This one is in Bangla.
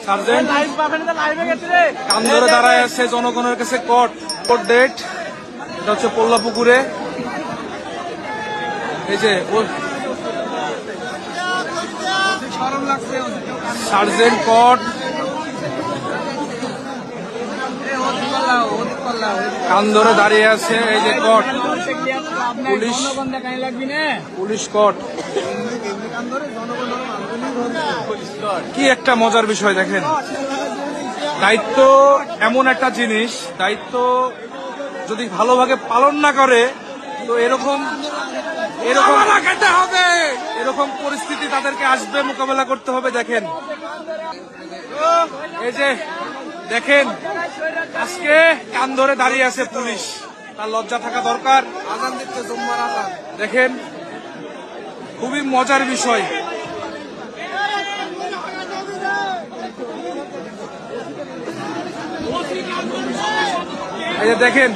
সার্জেন্ট কান ধরে দাঁড়ায় আছে জনগণের কাছে কোর্ট ডেট। এটা হচ্ছে পোল্লাপুকুরে। এই যে সার্জেন্ট কোর্ট কান ধরে দাঁড়িয়ে আছে। এই যে কোর্ট পুলিশ কোর্ট। কি একটা মজার বিষয় দেখেন। দায়িত্ব এমন একটা জিনিস, দায়িত্ব যদি ভালোভাবে পালন না করে তো এরকম পরিস্থিতি তাদেরকে আসবে, মোকাবেলা করতে হবে। দেখেন এই যে দেখেন আজকে কান ধরে দাঁড়িয়ে আছে পুলিশ, তার লজ্জা থাকা দরকার। দেখেন খুবই মজার বিষয়। এই যে দেখেন